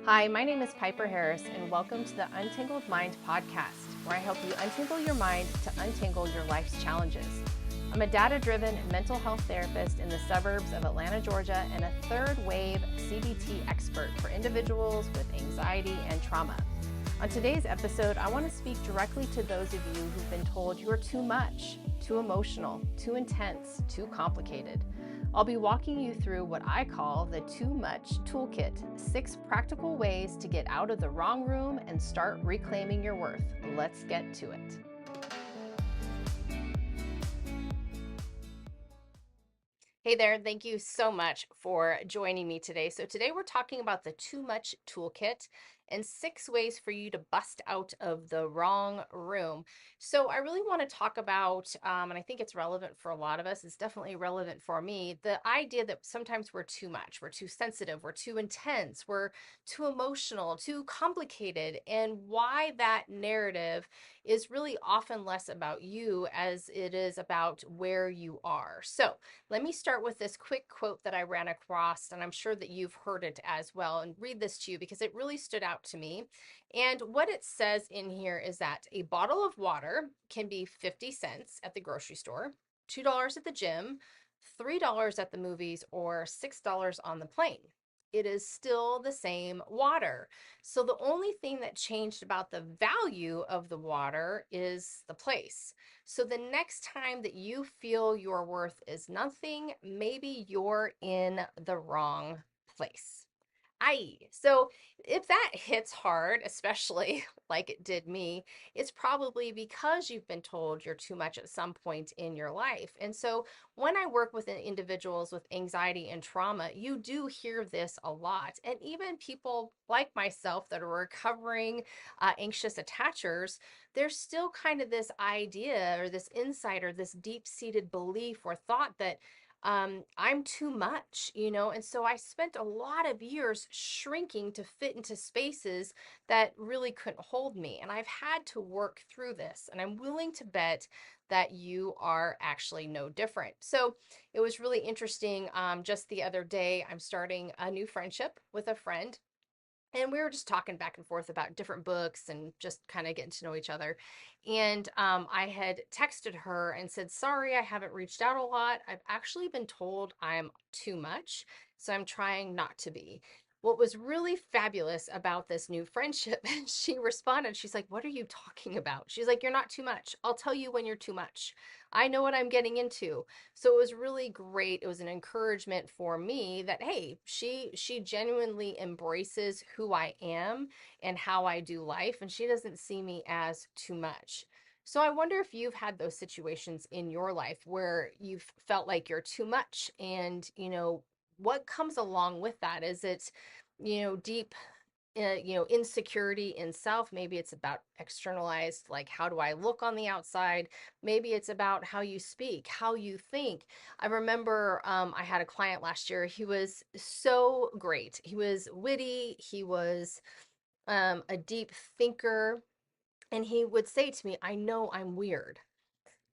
Hi, my name is Piper Harris, and welcome to the Untangled Mind podcast, where I help you untangle your mind to untangle your life's challenges. I'm a data-driven mental health therapist in the suburbs of Atlanta, Georgia, and a third wave CBT expert for individuals with anxiety and trauma. On today's episode, I want to speak directly to those of you who've been told you are too much, too emotional, too intense, too complicated. I'll be walking you through what I call the Too Much Toolkit, 6 practical ways to get out of the wrong room and start reclaiming your worth. Let's get to it. Hey there, thank you so much for joining me today. So today we're talking about the Too Much Toolkit and 6 ways for you to bust out of the wrong room. So I really want to talk about, and I think it's relevant for a lot of us, it's definitely relevant for me, the idea that sometimes we're too much, we're too sensitive, we're too intense, we're too emotional, too complicated, and why that narrative is really often less about you as it is about where you are. So let me start with this quick quote that I ran across, and I'm sure that you've heard it as well, and read this to you because it really stood out to me. And what it says in here is that a bottle of water can be 50 cents at the grocery store, $2 at the gym, $3 at the movies, or $6 on the plane. It is still the same water. So the only thing that changed about the value of the water is the place. So the next time that you feel your worth is nothing, maybe you're in the wrong place. So if that hits hard, especially like it did me, it's probably because you've been told you're too much at some point in your life. And so when I work with individuals with anxiety and trauma, you do hear this a lot. And even people like myself that are recovering anxious attachers, there's still kind of this idea or this insight or this deep-seated belief or thought that I'm too much, and so I spent a lot of years shrinking to fit into spaces that really couldn't hold me. And I've had to work through this, and I'm willing to bet that you are actually no different. So it was really interesting. Just the other day, I'm starting a new friendship with a friend. And we were just talking back and forth about different books and just kind of getting to know each other. And I had texted her and said, sorry, I haven't reached out a lot. I've actually been told I'm too much, so I'm trying not to be. What was really fabulous about this new friendship, she responded, she's like, what are you talking about? She's like, you're not too much. I'll tell you when you're too much. I know what I'm getting into. So it was really great. It was an encouragement for me that, hey, she genuinely embraces who I am and how I do life, and she doesn't see me as too much. So I wonder if you've had those situations in your life where you've felt like you're too much, and what comes along with that? Is it deep insecurity in self? Maybe it's about externalized, like, how do I look on the outside? Maybe it's about how you speak, how you think. I remember I had a client last year. He was so great. He was witty. He was a deep thinker. And he would say to me, I know I'm weird.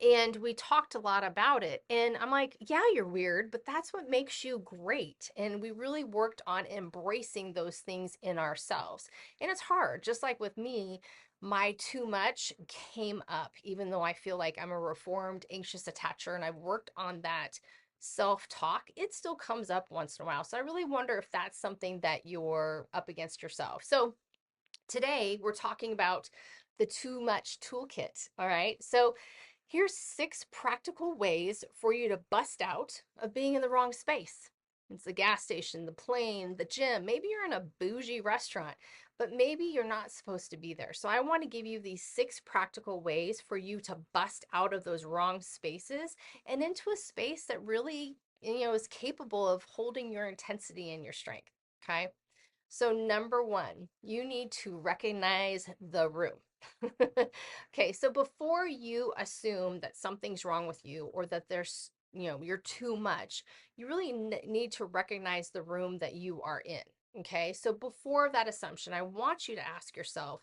And we talked a lot about it. And I'm like, yeah, you're weird, but that's what makes you great. And we really worked on embracing those things in ourselves. And it's hard, just like with me, my too much came up, even though I feel like I'm a reformed anxious attacher and I've worked on that self-talk, it still comes up once in a while. So I really wonder if that's something that you're up against yourself. So today we're talking about the Too Much Toolkit. All right. So here's 6 practical ways for you to bust out of being in the wrong space. It's the gas station, the plane, the gym. Maybe you're in a bougie restaurant, but maybe you're not supposed to be there. So I want to give you these 6 practical ways for you to bust out of those wrong spaces and into a space that really, is capable of holding your intensity and your strength. Okay. So number 1, you need to recognize the room. Okay, so before you assume that something's wrong with you or that there's, you're too much, you really need to recognize the room that you are in. Okay, so before that assumption, I want you to ask yourself,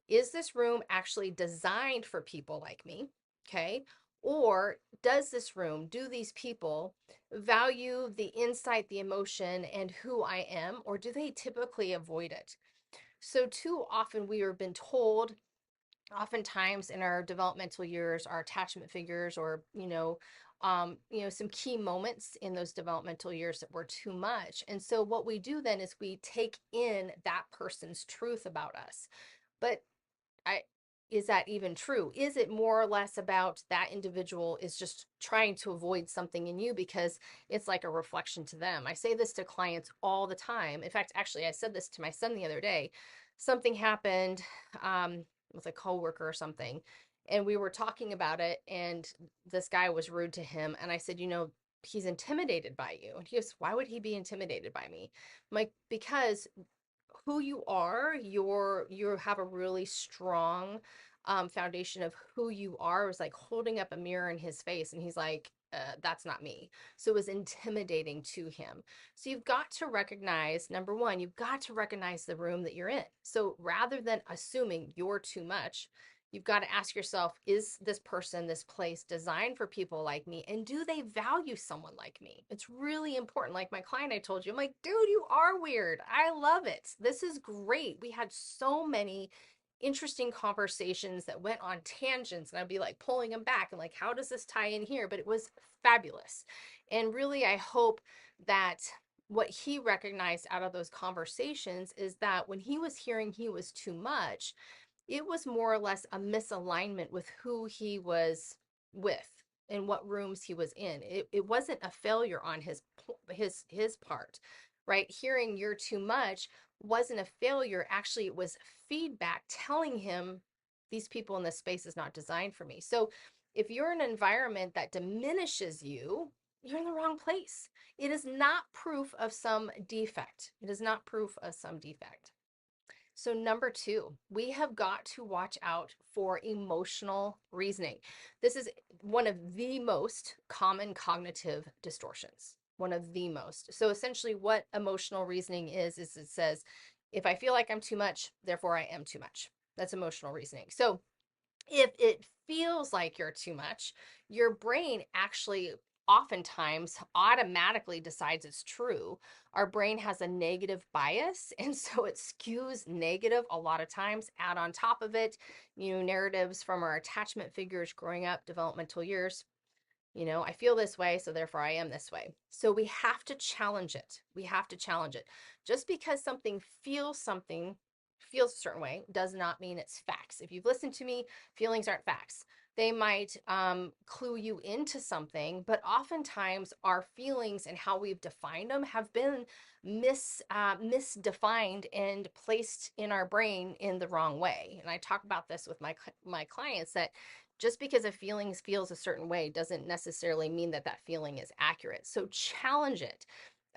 is this room actually designed for people like me? Okay, or does this room, do these people value the insight, the emotion, and who I am, or do they typically avoid it? So too often we have been told, oftentimes in our developmental years, our attachment figures, or some key moments in those developmental years that were too much. And so what we do then is we take in that person's truth about us. But I is that even true? Is it more or less about that individual is just trying to avoid something in you because it's like a reflection to them? I say this to clients all the time. In fact, actually, I said this to my son the other day. Something happened with a coworker or something, and we were talking about it, and this guy was rude to him, and I said, he's intimidated by you. And he goes, why would he be intimidated by me? I'm like, because who you are, you have a really strong foundation of who you are. It was like holding up a mirror in his face, and he's like, that's not me. So it was intimidating to him. So you've got to recognize, number one, you've got to recognize the room that you're in. So rather than assuming you're too much, you've got to ask yourself, is this person, this place designed for people like me? And do they value someone like me? It's really important. Like my client, I told you, I'm like, dude, you are weird. I love it. This is great. We had so many interesting conversations that went on tangents, and I'd be like pulling them back and like, how does this tie in here? But it was fabulous. And really, I hope that what he recognized out of those conversations is that when he was hearing he was too much, it was more or less a misalignment with who he was with and what rooms he was in. It wasn't a failure on his part, right? Hearing you're too much wasn't a failure. Actually, it was feedback telling him these people in this space is not designed for me. So if you're in an environment that diminishes you, you're in the wrong place. It is not proof of some defect. It is not proof of some defect. So, number two, we have got to watch out for emotional reasoning. This is one of the most common cognitive distortions, one of the most. So, essentially, what emotional reasoning is it says, if I feel like I'm too much, therefore I am too much. That's emotional reasoning. So, if it feels like you're too much, your brain actually oftentimes automatically decides it's true. Our brain has a negative bias, and so it skews negative a lot of times. Add on top of it, narratives from our attachment figures growing up, developmental years. I feel this way, so therefore I am this way. So we have to challenge it. We have to challenge it. Just because something feels a certain way does not mean it's facts. If you've listened to me, feelings aren't facts. They might clue you into something, but oftentimes our feelings and how we've defined them have been misdefined and placed in our brain in the wrong way. And I talk about this with my clients, that just because a feeling feels a certain way doesn't necessarily mean that that feeling is accurate. So challenge it.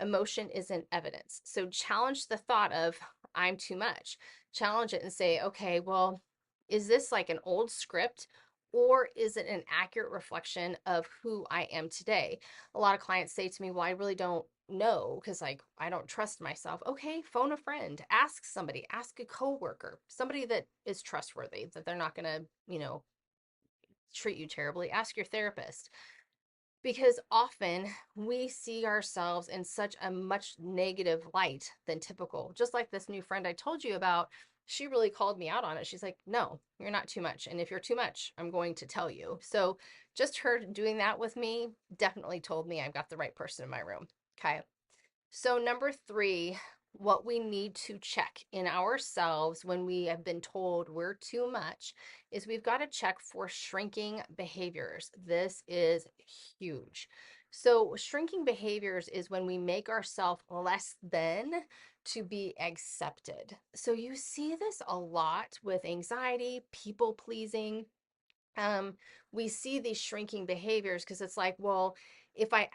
Emotion isn't evidence. So challenge the thought of I'm too much. Challenge it and say, okay, well, is this like an old script, or is it an accurate reflection of who I am today? A lot of clients say to me, well, I really don't know because like I don't trust myself. Okay, phone a friend, ask somebody, ask a coworker, somebody that is trustworthy, that they're not going to, treat you terribly. Ask your therapist, because often we see ourselves in such a much negative light than typical. Just like this new friend I told you about, she really called me out on it. She's like, no, you're not too much. And if you're too much, I'm going to tell you. So just her doing that with me definitely told me I've got the right person in my room. Okay. So, number three, what we need to check in ourselves when we have been told we're too much is we've got to check for shrinking behaviors. This is huge. So, shrinking behaviors is when we make ourselves less than to be accepted. So, you see this a lot with anxiety, people pleasing. um, we see these shrinking behaviors because it's like, well, if I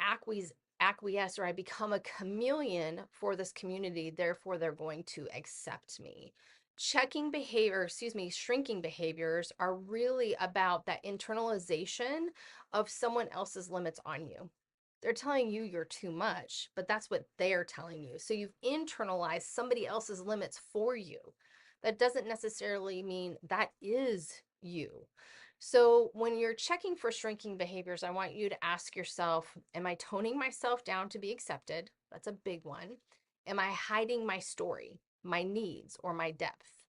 acquiesce or I become a chameleon for this community, therefore they're going to accept me. Shrinking behaviors are really about that internalization of someone else's limits on you. They're telling you you're too much, but that's what they're telling you. So you've internalized somebody else's limits for you. That doesn't necessarily mean that is you. So when you're checking for shrinking behaviors, I want you to ask yourself, am I toning myself down to be accepted? That's a big one. Am I hiding my story, my needs, or my depth?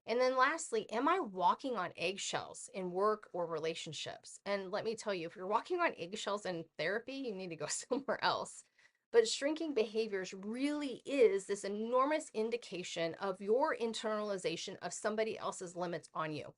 And then lastly, am I walking on eggshells in work or relationships? And let me tell you, if you're walking on eggshells in therapy, you need to go somewhere else. But shrinking behaviors really is this enormous indication of your internalization of somebody else's limits on you.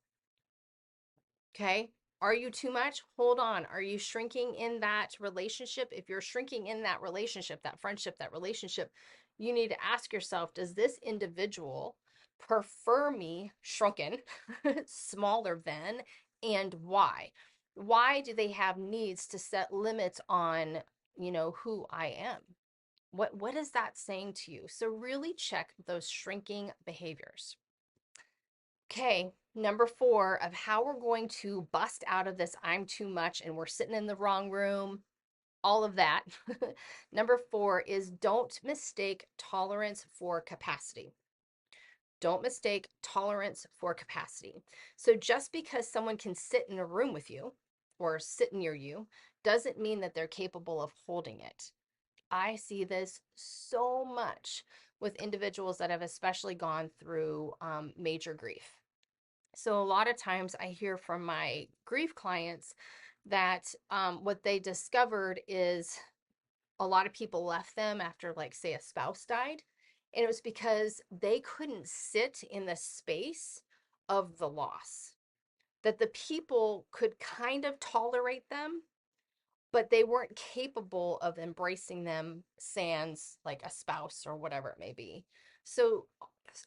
Okay. Are you too much? Hold on. Are you shrinking in that relationship? If you're shrinking in that relationship, that friendship, that relationship, you need to ask yourself, does this individual prefer me shrunken, smaller than, and why? Why do they have needs to set limits on, who I am? What is that saying to you? So really check those shrinking behaviors. Okay, number 4 of how we're going to bust out of this I'm too much and we're sitting in the wrong room, all of that. Number 4 is don't mistake tolerance for capacity. Don't mistake tolerance for capacity. So just because someone can sit in a room with you or sit near you doesn't mean that they're capable of holding it. I see this so much with individuals that have especially gone through major grief. So a lot of times I hear from my grief clients that what they discovered is a lot of people left them after, like, say, a spouse died. And it was because they couldn't sit in the space of the loss, that the people could kind of tolerate them, but they weren't capable of embracing them sans like a spouse or whatever it may be. So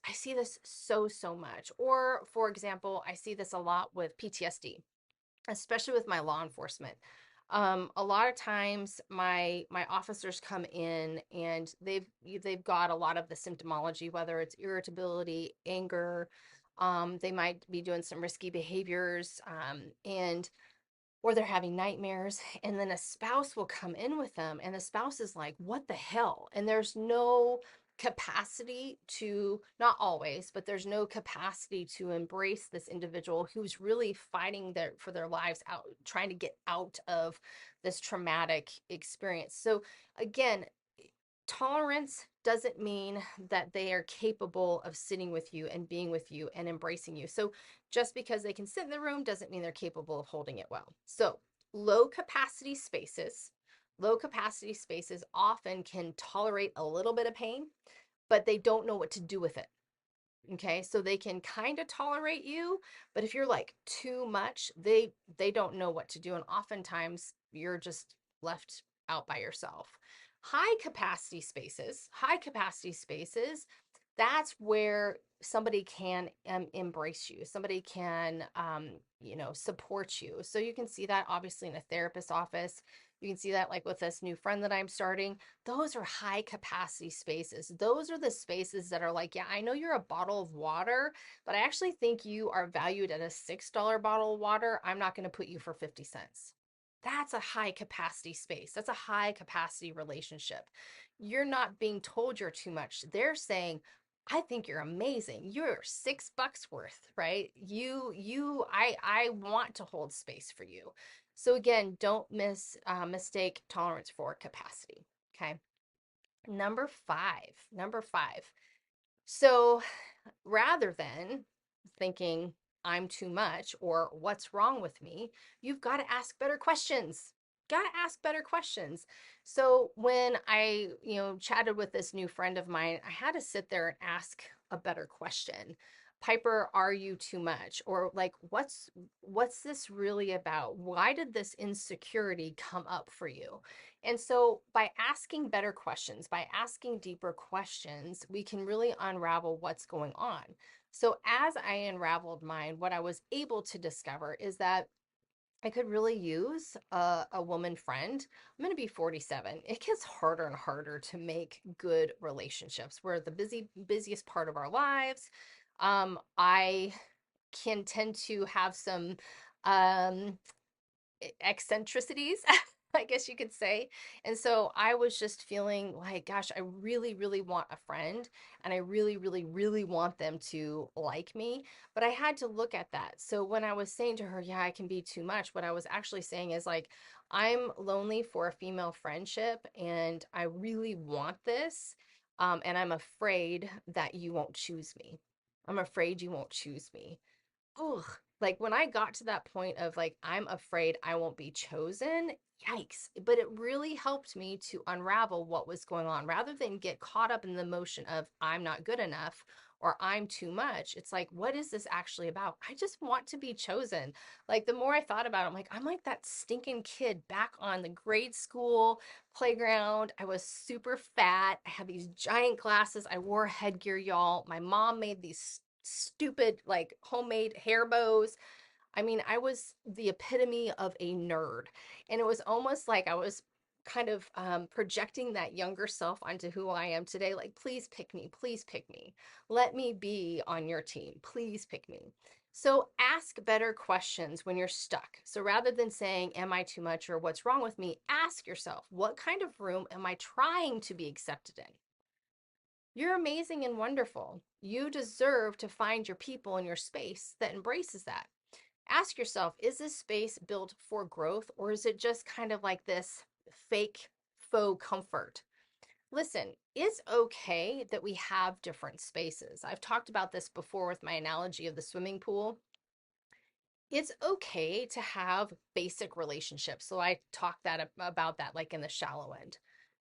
I see this so much. Or for example, I see this a lot with PTSD, especially with my law enforcement. A lot of times my officers come in and they've got a lot of the symptomology, whether it's irritability, anger, they might be doing some risky behaviors, and or they're having nightmares, and then a spouse will come in with them and the spouse is like, what the hell? And there's no capacity to, not always, but there's no capacity to embrace this individual who's really fighting for their lives, out trying to get out of this traumatic experience. So again, tolerance doesn't mean that they are capable of sitting with you and being with you and embracing you. So just because they can sit in the room doesn't mean they're capable of holding it well. So low capacity spaces often can tolerate a little bit of pain, but they don't know what to do with it. Okay, so they can kind of tolerate you, but if you're like too much, they don't know what to do, and oftentimes you're just left out by yourself. High capacity spaces, that's where somebody can embrace you. Somebody can, support you. So you can see that obviously in a therapist's office. You can see that like with this new friend that I'm starting. Those are high capacity spaces. Those are the spaces that are like, yeah, I know you're a bottle of water, but I actually think you are valued at a $6 bottle of water. I'm not going to put you for 50 cents. That's a high capacity space. That's a high capacity relationship. You're not being told you're too much. They're saying, I think you're amazing. You're $6 worth, right? I want to hold space for you. So again, don't mistake tolerance for capacity. Okay. Number five. So rather than thinking I'm too much or what's wrong with me, you've got to ask better questions. Got to ask better questions. So when I, chatted with this new friend of mine, I had to sit there and ask a better question. Piper, are you too much? Or like, what's this really about? Why did this insecurity come up for you? And so by asking better questions, by asking deeper questions, we can really unravel what's going on. So as I unraveled mine, what I was able to discover is that I could really use a woman friend. I'm going to be 47. It gets harder and harder to make good relationships. We're the busiest part of our lives. I can tend to have some um, eccentricities, I guess you could say. And so I was just feeling like, gosh, I really, really want a friend, and I really, really, really want them to like me. But I had to look at that. So when I was saying to her, yeah, I can be too much, what I was actually saying is like, I'm lonely for a female friendship and I really want this. And I'm afraid that you won't choose me. I'm afraid you won't choose me. Ugh. Like when I got to that point of like, I'm afraid I won't be chosen, yikes. But it really helped me to unravel what was going on rather than get caught up in the emotion of I'm not good enough or I'm too much. It's like, what is this actually about? I just want to be chosen. Like the more I thought about it, I'm like that stinking kid back on the grade school playground. I was super fat. I had these giant glasses. I wore headgear, y'all. My mom made these stupid like homemade hair bows. I mean, I was the epitome of a nerd. And it was almost like I was kind of projecting that younger self onto who I am today. Like, please pick me. Please pick me. Let me be on your team. Please pick me. So ask better questions when you're stuck. So rather than saying, am I too much or what's wrong with me? Ask yourself, what kind of room am I trying to be accepted in? You're amazing and wonderful. You deserve to find your people in your space that embraces that. Ask yourself, is this space built for growth or is it just kind of like this fake faux comfort? Listen, it's okay that we have different spaces. I've talked about this before with my analogy of the swimming pool. It's okay to have basic relationships. So I talk that about that like in the shallow end.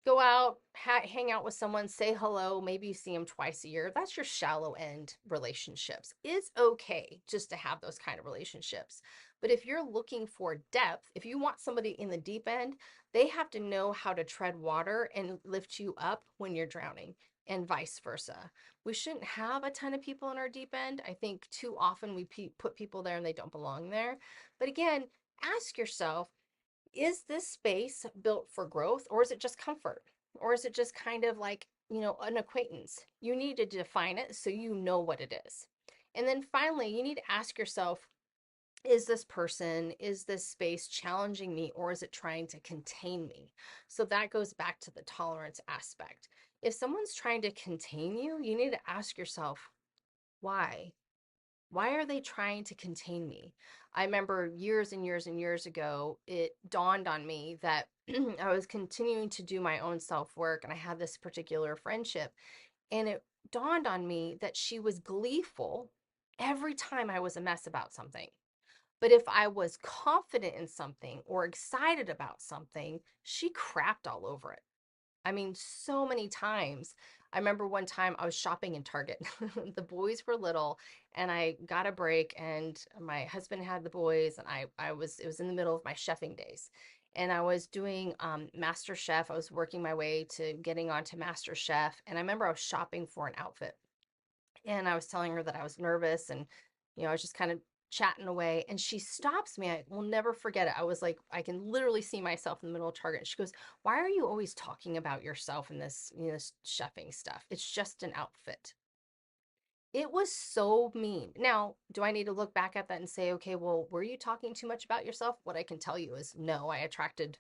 Go out, hang out with someone, say hello, maybe you see them twice a year. That's your shallow end relationships. It's okay just to have those kind of relationships. But if you're looking for depth, if you want somebody in the deep end, they have to know how to tread water and lift you up when you're drowning, and vice versa. We shouldn't have a ton of people in our deep end. I think too often we put people there and they don't belong there. But again, ask yourself, is this space built for growth or is it just comfort? Or is it just kind of like, an acquaintance? You need to define it so you know what it is. And then finally, you need to ask yourself, is this space challenging me or is it trying to contain me? So that goes back to the tolerance aspect. If someone's trying to contain you, you need to ask yourself, why? Why are they trying to contain me? I remember years and years and years ago, it dawned on me that I was continuing to do my own self work and I had this particular friendship. And it dawned on me that she was gleeful every time I was a mess about something. But if I was confident in something or excited about something, she crapped all over it. I mean, so many times. I remember one time I was shopping in Target. The boys were little and I got a break and my husband had the boys and it was in the middle of my chefing days. And I was doing Master Chef. I was working my way to getting onto Master Chef. And I remember I was shopping for an outfit and I was telling her that I was nervous and, I was just kind of chatting away. And she stops me. I will never forget it. I was like, I can literally see myself in the middle of Target. She goes, why are you always talking about yourself in this, this chefing stuff? It's just an outfit. It was so mean. Now, do I need to look back at that and say, okay, well, were you talking too much about yourself? What I can tell you is no, I attracted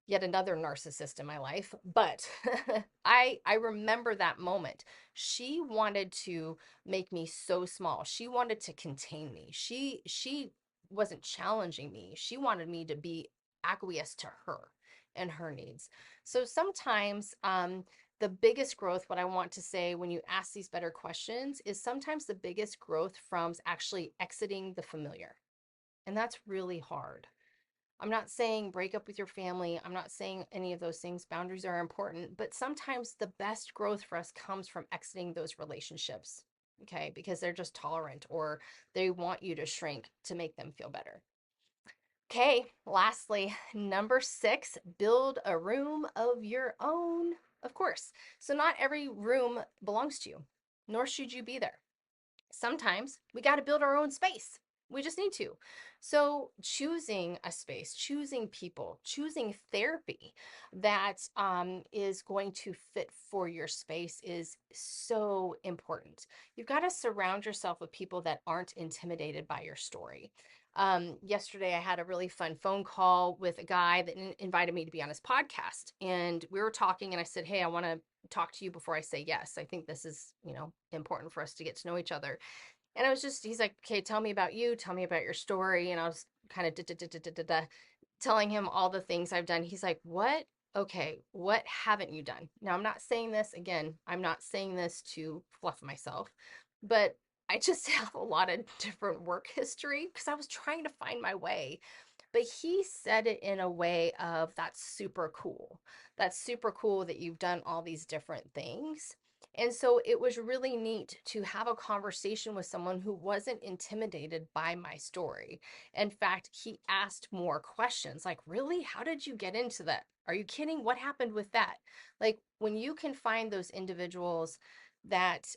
yet another narcissist in my life, but I remember that moment. She wanted to make me so small. She wanted to contain me. She wasn't challenging me. She wanted me to be acquiesced to her and her needs. So sometimes the biggest growth, what I want to say when you ask these better questions, is sometimes the biggest growth from actually exiting the familiar. And that's really hard. I'm not saying break up with your family. I'm not saying any of those things. Boundaries are important, but sometimes the best growth for us comes from exiting those relationships, okay? Because they're just tolerant or they want you to shrink to make them feel better. Okay, lastly, number 6, build a room of your own. Of course. So not every room belongs to you, nor should you be there. Sometimes we got to build our own space. We just need to. So choosing a space, choosing people, choosing therapy that is going to fit for your space is so important. You've got to surround yourself with people that aren't intimidated by your story. Yesterday, I had a really fun phone call with a guy that invited me to be on his podcast. And we were talking, and I said, hey, I want to talk to you before I say yes. I think this is, important for us to get to know each other. And I was just, he's like, okay, tell me about you. Tell me about your story. And I was kind of telling him all the things I've done. He's like, what? okay, what haven't you done? Now, I'm not saying this again, I'm not saying this to fluff myself, but I just have a lot of different work history because I was trying to find my way. But he said it in a way of that's super cool. That's super cool that you've done all these different things. And so it was really neat to have a conversation with someone who wasn't intimidated by my story. In fact, he asked more questions like, really? How did you get into that? Are you kidding? What happened with that? Like when you can find those individuals that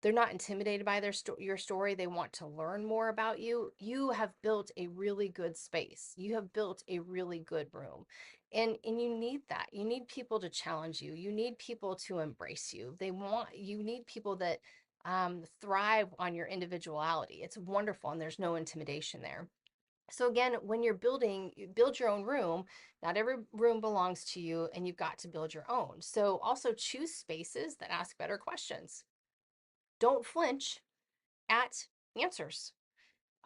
they're not intimidated by your story, they want to learn more about you, you have built a really good space. You have built a really good room. And you need that. You need people to challenge you. You need people to embrace you. You need people that thrive on your individuality. It's wonderful and there's no intimidation there. So again, when you're building, you build your own room. Not every room belongs to you, and you've got to build your own. So also choose spaces that ask better questions. Don't flinch at answers.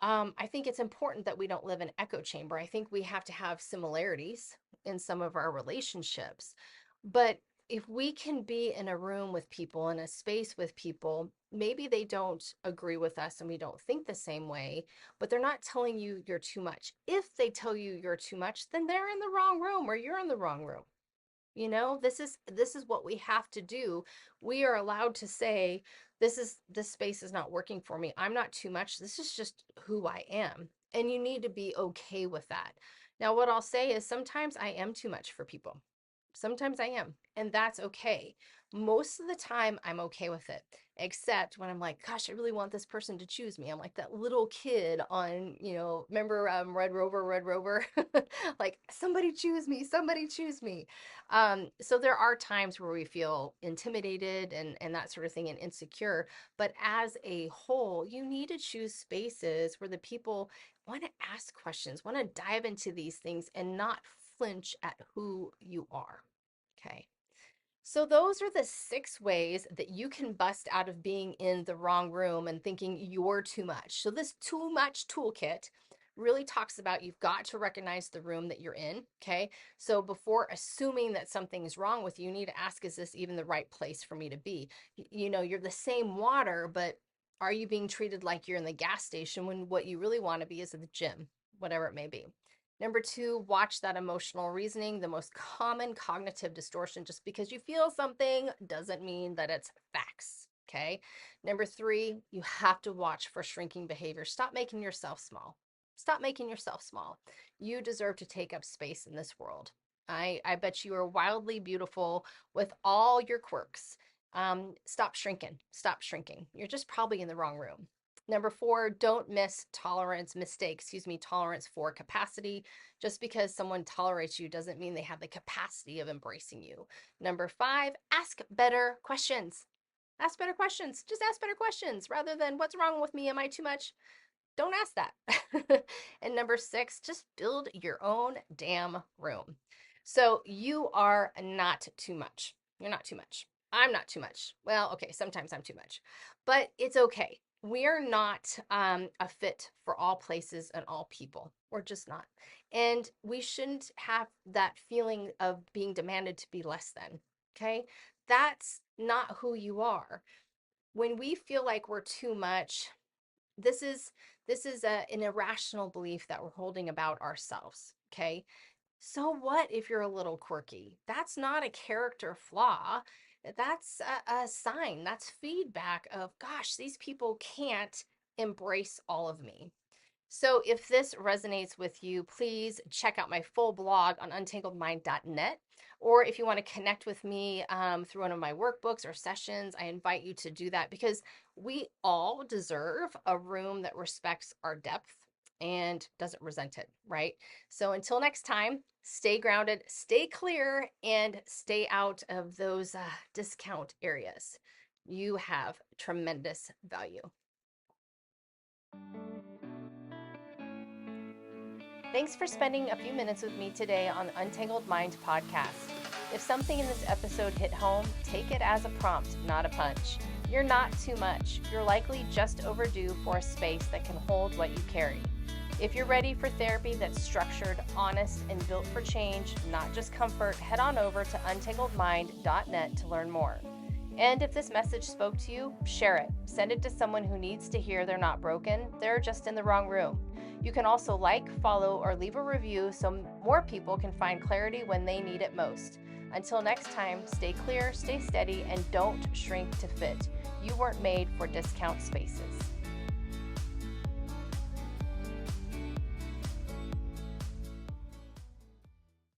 I think it's important that we don't live in echo chamber. I think we have to have similarities in some of our relationships. But if we can be in a room with people, in a space with people, maybe they don't agree with us and we don't think the same way, but they're not telling you you're too much. If they tell you you're too much, then they're in the wrong room or you're in the wrong room. This is what we have to do. We are allowed to say, this space is not working for me. I'm not too much. This is just who I am. And you need to be okay with that. Now, what I'll say is sometimes I am too much for people. Sometimes I am, and that's okay. Most of the time, I'm okay with it, except when I'm like, gosh, I really want this person to choose me. I'm like that little kid on, remember Red Rover, Red Rover? Like, somebody choose me, somebody choose me. So there are times where we feel intimidated and that sort of thing and insecure. But as a whole, you need to choose spaces where the people want to ask questions, want to dive into these things and not flinch at who you are. Okay. So, those are the 6 ways that you can bust out of being in the wrong room and thinking you're too much. So, this too much toolkit really talks about you've got to recognize the room that you're in. Okay. So, before assuming that something is wrong with you, you need to ask, is this even the right place for me to be? You're the same water, but are you being treated like you're in the gas station when what you really want to be is at the gym, whatever it may be? Number 2, watch that emotional reasoning, the most common cognitive distortion. Just because you feel something doesn't mean that it's facts. Okay. Number 3, you have to watch for shrinking behavior. Stop making yourself small. Stop making yourself small. You deserve to take up space in this world. I bet you are wildly beautiful with all your quirks. Stop shrinking. Stop shrinking. You're just probably in the wrong room. Number 4, don't tolerance for capacity. Just because someone tolerates you doesn't mean they have the capacity of embracing you. Number 5, ask better questions. Ask better questions. Just ask better questions rather than what's wrong with me? Am I too much? Don't ask that. And number 6, just build your own damn room. So you are not too much. You're not too much. I'm not too much. Well, okay, sometimes I'm too much, but it's okay. We are not a fit for all places and all people. We're just not. And we shouldn't have that feeling of being demanded to be less than. Okay. That's not who you are. When we feel like we're too much, this is an irrational belief that we're holding about ourselves. Okay. So what if you're a little quirky? That's not a character flaw. That's a sign. That's feedback of, gosh, these people can't embrace all of me. So if this resonates with you, please check out my full blog on untangledmind.net. Or if you want to connect with me through one of my workbooks or sessions, I invite you to do that because we all deserve a room that respects our depth and doesn't resent it, right? So until next time, stay grounded, stay clear, and stay out of those discount areas. You have tremendous value. Thanks for spending a few minutes with me today on the Untangled Mind podcast. If something in this episode hit home, take it as a prompt, not a punch. You're not too much. You're likely just overdue for a space that can hold what you carry. If you're ready for therapy that's structured, honest, and built for change, not just comfort, head on over to untangledmind.net to learn more. And if this message spoke to you, share it. Send it to someone who needs to hear they're not broken, they're just in the wrong room. You can also like, follow, or leave a review so more people can find clarity when they need it most. Until next time, stay clear, stay steady, and don't shrink to fit. You weren't made for discount spaces.